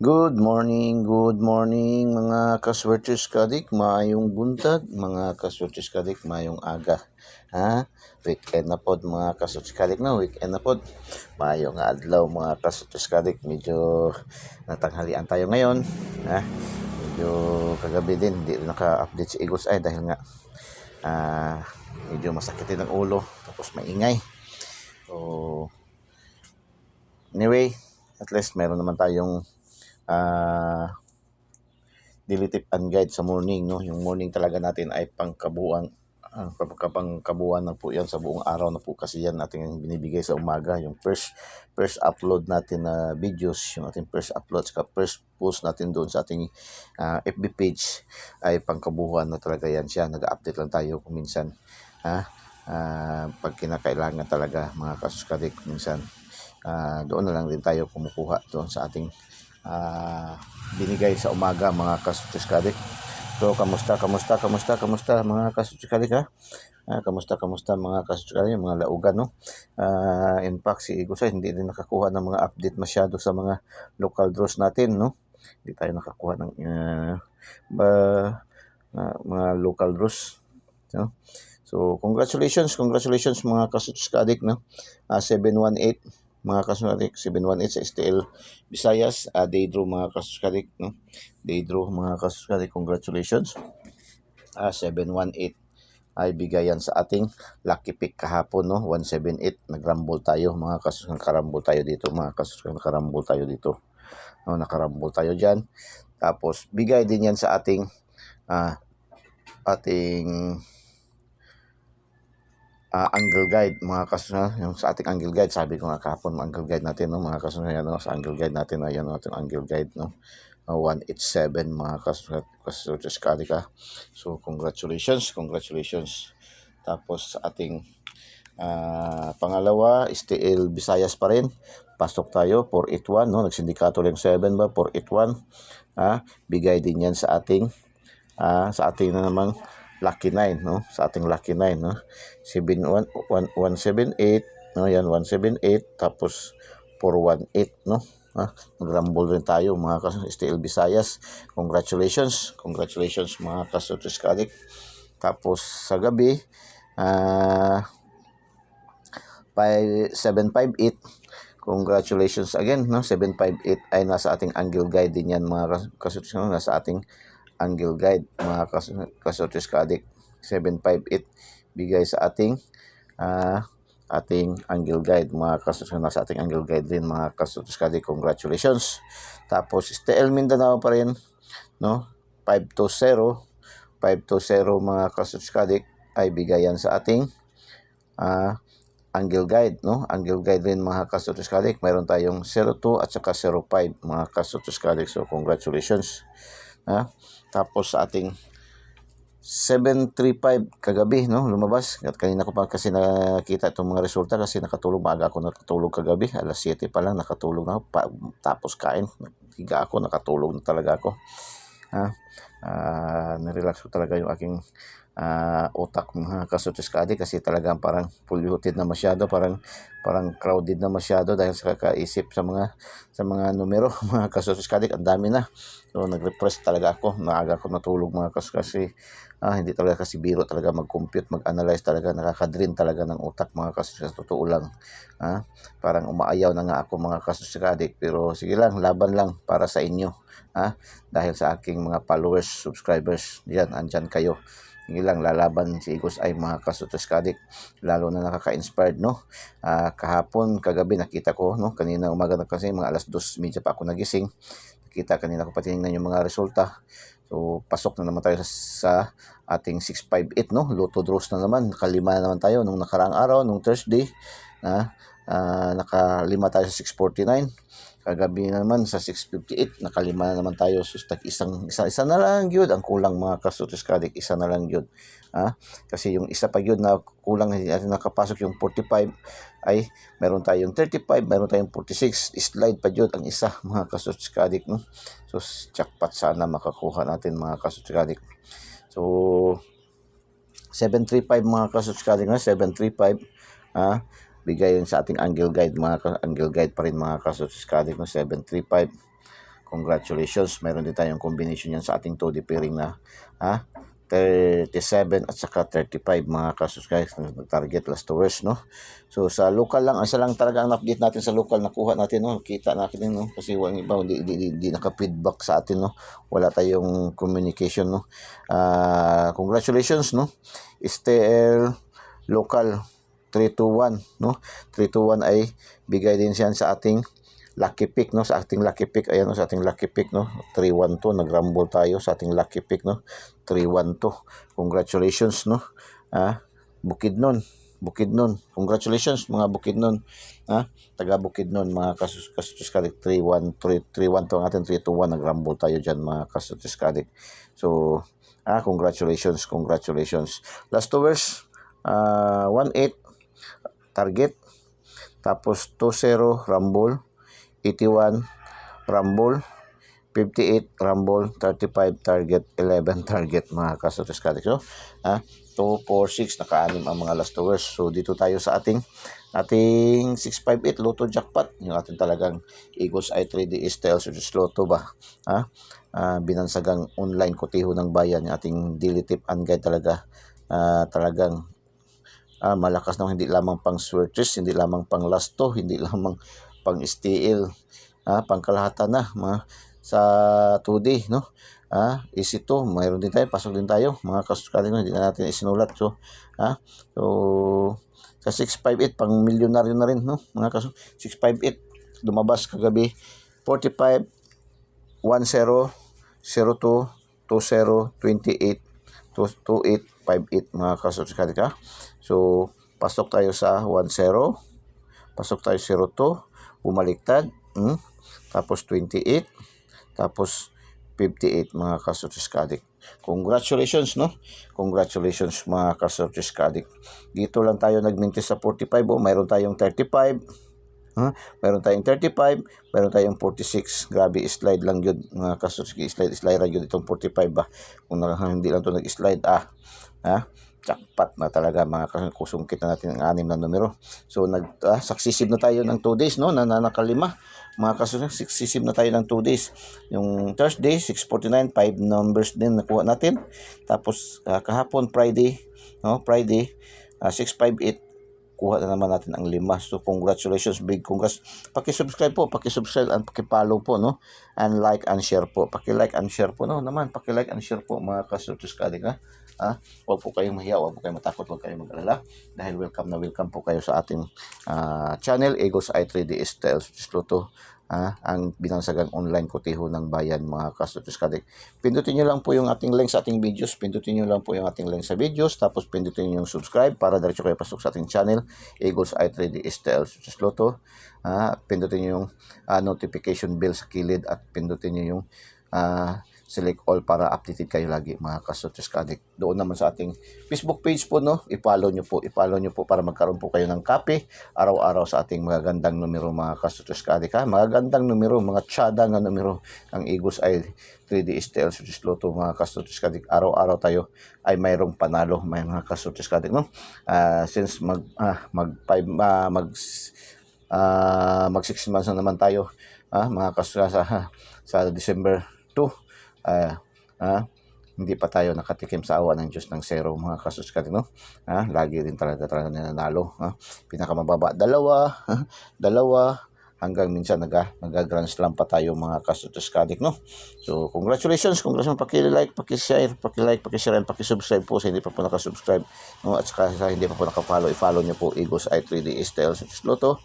Good morning mga kaswertes kadik, maayong buntag, mga kaswertes kadik, maayong aga. Weekend na pod mga kaswertes kadik na, weekend na pod. Maayong adlaw mga kaswertes kadik, medyo natanghalian tayo ngayon. Medyo kagabi din, hindi rin naka-update si Eagles ay dahil nga medyo masakit din ang ulo, tapos maingay. So, anyway, at least meron naman tayong daily tip and guide sa morning, no? Yung morning talaga natin ay pangkabuuan na po yan sa buong araw na po, kasi yan natin binibigay sa umaga, yung first upload natin na videos, yung ating first upload saka first post natin doon sa ating FB page ay pangkabuuan na talaga yan siya. Nag-update lang tayo kung minsan pag kinakailangan talaga mga kasuskadik, minsan doon na lang din tayo kumukuha doon sa ating binigay sa umaga mga kasuskadik. So kamusta mga kasuskadik kamusta mga kasuskadik, mga laugan, no? In fact si Igusay hindi din nakakuha ng mga update masyado sa mga local draws natin, no? Hindi tayo nakakuha ng mga local draws, no? So congratulations mga kasuskadik, no? 718 mga kasuskadik, 718 sa STL Visayas, day draw mga kasuskadik, no? Day draw mga kasuskadik, congratulations. 718 ay bigayan sa ating lucky pick kahapon, no? 178, nagrumble tayo mga kasuskadik, nakarumble tayo dito mga kasuskadik, nakarumble tayo dito, no? Nakarumble tayo dyan. Tapos bigay din yan sa ating angle guide mga kasunod, yung sa ating angle guide, sabi ko nga kahapon, angle guide natin, no, mga kasunod, yan, no, sa angle guide natin, ayan, no, ating angle guide, no, 187 mga kasunod ka. So congratulations. Tapos sa ating pangalawa, STL Visayas pa rin, pasok tayo 481, no, nagsindikato lang 7 ba, 481, bigay din yan sa ating na namang lucky 9, no? Sa ating lucky 9, no? 178, no? Yan 178, tapos 418, no? Nagrumble rin tayo mga STL Visayas. Congratulations mga kasuskadik. Tapos sa gabi 758, congratulations again, no? 758 ay nasa ating angle guide din yan mga kasuskadik, no? Nasa ating angle guide mga kasuskadik, 758 bigay sa ating angle guide mga kasuskadik, nasa ating angle guide din mga kasuskadik, congratulations. Tapos STL Mindanao pa rin, no? 520 mga kasuskadik ay bigayan sa ating angle guide, no? Angle guide rin mga kasuskadik, mayroon tayong 02 at saka 05 mga kasuskadik, so congratulations. Tapos sa ating 735 kagabi, no, lumabas, at kanina ko pa kasi nakita itong mga resulta kasi maaga ako nakatulog kagabi, alas 7 pa lang nakatulog na ako, tapos kain, higa ako, nakatulog na talaga ako. Nirelax ko talaga yung aking utak mga kasuskadik, kasi talagang parang polluted na masyado, parang crowded na masyado dahil sa kakaisip sa mga numero mga kasuskadik, ang dami na. So nag-refresh talaga ako, maaga ako natulog mga kasi hindi talaga kasi biro talaga mag-compute, mag-analyze talaga, nakaka-drain talaga ng utak mga kasuskadik, totoo lang. Parang umaayaw na nga ako mga kasuskadik, pero sige lang, laban lang para sa inyo, dahil sa aking mga followers, subscribers, yan, andyan kayo. Hindi lang, lalaban si Igos ay mga kasuskadik, lalo na nakaka-inspired, no? Kahapon, kagabi nakita ko, no, kanina umaga na kasi mga alas 2:30 pa ako nagising. Nakita kanina ko, patinignan yung mga resulta. So pasok na naman tayo sa ating 658, no? Lotto draws na naman, nakalima na naman tayo nung nakaraang araw, nung Thursday, nakalima tayo sa 649. Kagabi naman sa 658, nakalima na naman tayo. So isa na lang yun ang kulang mga kasuskadik, isa na lang yun. Kasi yung isa pa yun na kulang, hindi natin nakapasok, yung 45 ay meron tayong 35, meron tayong 46, slide pa yun ang isa mga kasuskadik, no? So jackpot sana makakuha natin mga kasuskadik. So 735 mga kasuskadik, 735 bigay yun sa ating angle guide, mga angle guide pa rin mga kasuskadik, no? 735, Congratulations. Meron din tayong combination yan sa ating 2D pairing na 37 at saka 35 mga kasusguys. Target last to worst, no? So sa local lang, isa lang talaga ang update natin sa local nakuha natin, no? Kita natin, no? Kasi walang iba, hindi naka-feedback sa atin, no? Wala tayong communication, no? Congratulations, no? STL local 321, no? 321 ay bigay din siya sa ating lucky pick, no? Sa ating lucky pick, ayan, no? Sa ating lucky pick, no? 312, nag-rumble tayo sa ating lucky pick, no? 312. Congratulations, no? Bukidnon, congratulations mga Bukidnon, taga Bukidnon, mga kasutis kadik. 312 ang ating 321, nag-rumble tayo dyan mga kasutis kadik. So congratulations. Last hours 18 target, tapos 20 rumble, 81 rumble, 58 rumble, 35 target, 11 target mga kasutis kadik. So 2, 4, 6, naka-anim ang mga last hours. So dito tayo sa ating 658 Lotto jackpot, yung ating talagang Eagles Eye 3D STL Success Lotto ba, binansagang online kotiho ng bayan, yung ating daily tip and guide talaga. Talagang malakas na, hindi lamang pang swertres, hindi lamang pang lasto, hindi lamang pang STL, pangkalahatan na mga sa 2D, no? Easy to, mayroon din tayo, pasok din tayo mga kasuskaling, hindi na natin isinulat. So sa 658 pang milyonaryo na rin, no? Mga 658 lumabas kagabi 45 10 02 20 28 28 58 mga kasuskaling. So pasok tayo sa 10, pasok tayo 02, bumaliktad, tapos 28, tapos 58 mga kasutis kadik. Congratulations, no? Congratulations mga kasutis kadik. Dito lang tayo nagmintis sa 45, mayroon tayong 35, mayroon tayong 35, mayroon tayong 46. Grabe, slide lang yun mga kasutis, slide lang yun itong 45 ba. Kung hindi lang to nag-slide, jackpot na talaga mga kusungkit na natin ang 6 na numero. So successive na tayo ng 2 days, no? Nakalima mga successive na tayo ng 2 days. Yung Thursday 649, 5 numbers din nakuha natin. Tapos kahapon Friday, no? Friday 658, kuha na naman natin ang 5. So congratulations, big congrats. Paki-subscribe po, paki-subscribe and paki-follow po, no? And like and share po. Paki-like and share po, no? Naman paki-like and share po mga kasutus kadik, huwag po kayong mahiya, huwag po kayong matakot, huwag kayong mag-alala, dahil welcome na welcome po kayo sa ating channel, Eagles Eye 3D STL Success Lotto, ang binansagang online kotiho ng bayan mga kasutus kadik. Pindutin nyo lang po yung ating link sa ating videos, pindutin nyo lang po yung ating link sa videos, tapos pindutin nyo yung subscribe para diretso kayo pasok sa ating channel, Eagles Eye 3D STL Success Lotto. Pindutin nyo yung notification bell sa kilid, at pindutin nyo yung select all para updated kayo lagi mga kasutis kadik. Doon naman sa ating Facebook page po, no, i-follow nyo po para magkaroon po kayo ng copy araw-araw sa ating mga gandang numero mga kasutis kadik, mga gandang numero, mga tsada nga numero ng Eagles Eye 3D STL Success Lotto mga kasutis kadik. Araw-araw tayo ay mayroong panalo mga kasutis kadik, no? Since mag 6 months na naman tayo, mga kasutis, sa December 2, hindi pa tayo nakatikim sa awa ng Diyos ng zero mga kasuskadik, no? Lagi rin talaga nananalo. Pinakamababa dalawa hanggang minsan nag-grand slam pa tayo mga kasuskadik, no? So congratulations, paki-like, paki-share, and paki-subscribe po sa hindi pa po nakasubscribe, no? At saka sa hindi pa po naka-follow, i-follow nyo po Eagles Eye 3D STL Success Lotto,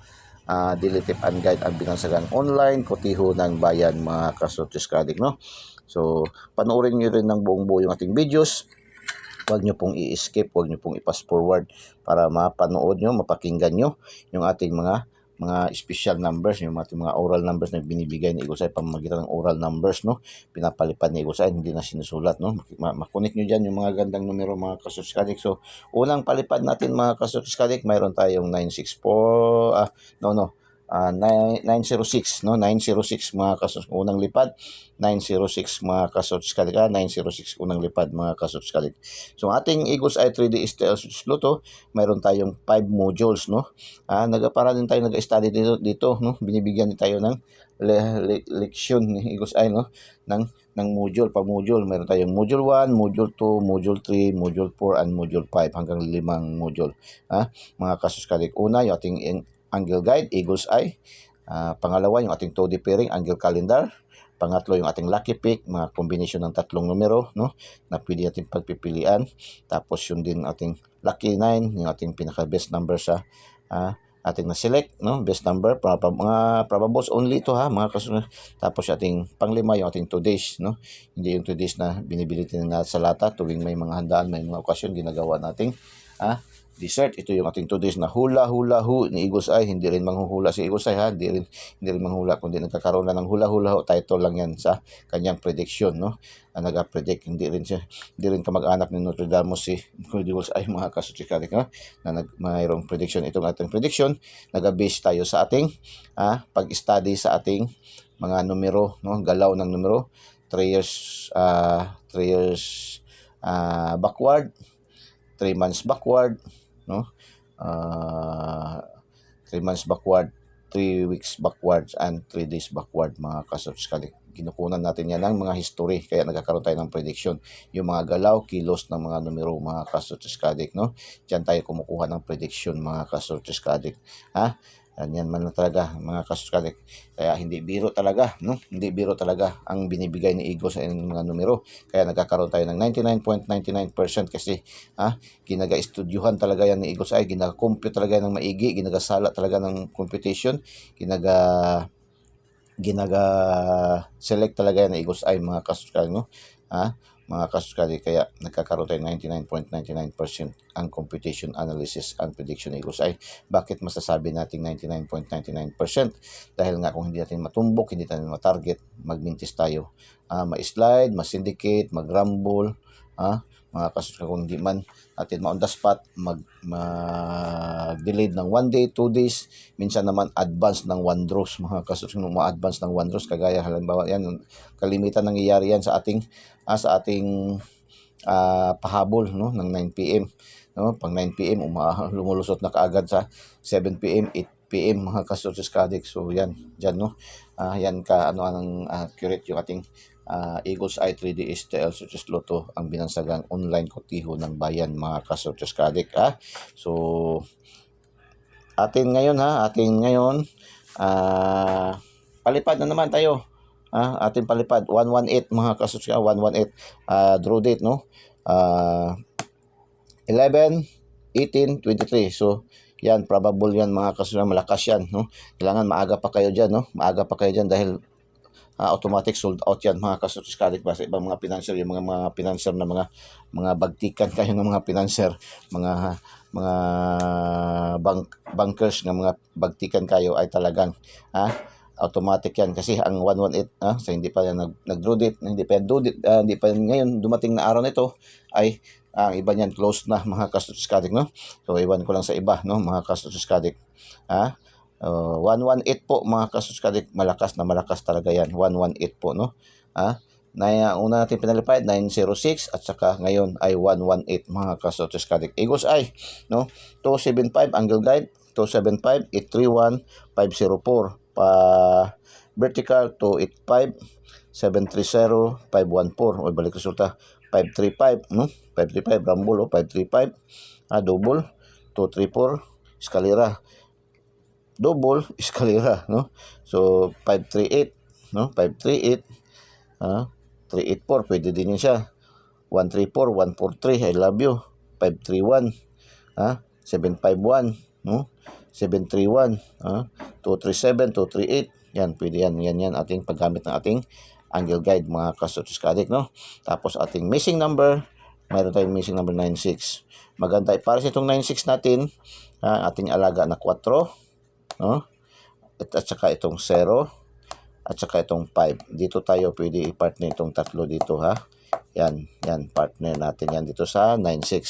daily tip and guide, ang binansagang online kotiho ng bayan mga kasuskadik, no? So panoorin nyo rin ng buong buo yung ating videos. Huwag nyo pong i-skip, huwag nyo pong i-pass forward para mapanood nyo, mapakinggan nyo yung ating mga special numbers, yung ating mga oral numbers na binibigay ni Eagles Eye, pamamagitan ng oral numbers, no? Pinapalipad ni Eagles Eye, hindi na sinusulat, no? Makunik nyo dyan yung mga gandang numero mga kasuskadik. So unang palipad natin mga kasuskadik, mayroon tayong 964, 906, no? 906 mga kasus, unang lipad 906 mga kasuskadik, 906 unang lipad mga kasuskadik. So ating Eagles Eye 3D STL Success Lotto, mayroon tayong 5 modules, no? Para din tayo nag-study dito, no? Binibigyan din tayo ng leksyon ni Eagles Eye, no, ng module, pa module. Meron tayong module 1, module 2, module 3, module 4, and module 5, hanggang 5 module. Mga kasuskadik, una yung ating angle guide, Eagles Eye. Pangalawa yung ating 2D pairing, angle calendar. Pangatlo yung ating lucky pick, mga combination ng tatlong numero, no, na pwede natin pagpipilian. Tapos yun din ating lucky 9, yung ating pinaka best number sa ating na-select, no, best number, mga probables only ito, ha, mga kasunod. Tapos ating panglima yung ating 2 days, no, hindi yung 2 days na binibili na sa lata tuwing may mga handaan, may mga okasyon, ginagawa nating dessert. Ito yung ating 2 days na hula hu ni Eagles Eye. Hindi rin manghuhula si Eagles Eye, ha, hindi rin manghula, kundi nagkakaroon na ng hula hu, title lang yan sa kanyang prediction, no, nag-predict. Hindi rin kamag-anak ni Notre Dame si Eagles Eye, mga kasutsikarik, no, na mayroong prediction. Itong ating prediction, nag-base tayo sa ating pag-study sa ating mga numero, no, galaw ng numero, 3 years backward, 3 months backward, no, 3 months backward, 3 weeks backwards, and 3 days backward, mga kasutsikarik. Kinukunan natin yan ng mga history, kaya nagkakaroon tayo ng prediction. Yung mga galaw, kilos ng mga numero, mga kasutsikadik, no, diyan tayo kumukuha ng prediction, mga kasutsikadik, yan man talaga, mga kasutsikadik. Kaya hindi biro talaga, no, hindi biro talaga ang binibigay ni Eagles sa mga numero. Kaya nagkakaroon tayo ng 99.99% kasi ginaga-estudyuhan talaga yan ni Eagles Eye, ginaga-compute talaga ng maigi, ginagasala talaga ng computation, ginaga-select talaga yan ni Eagles Eye, mga kasutsikadik, no, mga kasuskali. Kaya nagkakaroon tayo 99.99% ang computation, analysis, and prediction ni Eagles Eye. Bakit masasabi natin 99.99%? Dahil nga kung hindi natin matumbok, hindi natin matarget, magmintis tayo, ma-slide, ma-syndicate, mag-rumble, mga kasuskali. Kung hindi man natin ma-on the spot, mag-delayed ng 1 day, 2 days, minsan naman advance ng 1 draws, mga kasuskali, ma-advance ng 1 draws. Kagaya halimbawa yan, kalimitan nangyayari yan sa ating pahabol, no, ng 9 PM, no, pang 9 PM lumulusot na kaagad sa 7 PM, 8 PM, mga kasutsikadik. So yan diyan, no, yan ka ang accurate yung ating Eagles Eye 3D STL Success Lotto, ang binansagang online kotiho ng bayan, mga kasutsikadik. So atin ngayon, palipad na naman tayo. Ating palipad 118, mga kasutsika, 118 draw date, no, 11, 18, 23. So yan, probable yan, mga kasutsika, malakas yan, no. Kailangan maaga pa kayo diyan, no, maaga pa kayo diyan, dahil automatic sold out yan, mga kasutsikadik. Sa ibang mga financier, yung mga financier na mga bagtikan kayo ng mga financier, mga bankers ng mga bagtikan kayo, ay talagang automatic yan, kasi ang 118 so hindi pa yan nag-draw date, hindi pa yan ngayon dumating na araw nito, ay ang iba niyan close na, mga kasutsikadik, no. So iwan ko lang sa iba, no, mga kasutsikadik. 118 po, mga kasutsikadik, malakas talaga yan, 118 po, no. Una natin pinalipad 906, at saka ngayon ay 118, mga kasutsikadik. Eagles Eye, no, 275 angle guide, 275, 831, 504. Vertical 285, 730, 514. O balik resulta 535, no, 535 rumble, 535, double 234, eskalera, double, eskalera, no. So 538, no, 538, 384, pwede din yun siya. 134, 143, I love you. 531, 751, no, 731, 237, 238. Yan, pwede yan. Yan ating paggamit ng ating angle guide, mga kasutsikadik, no. Tapos ating missing number, mayroon tayong missing number 96. Maganda para sa itong 96 natin, ating alaga na 4, no, at saka itong 0, at saka itong 5. Dito tayo pwede i-partner itong tatlo dito, Yan, partner natin yan dito sa 96.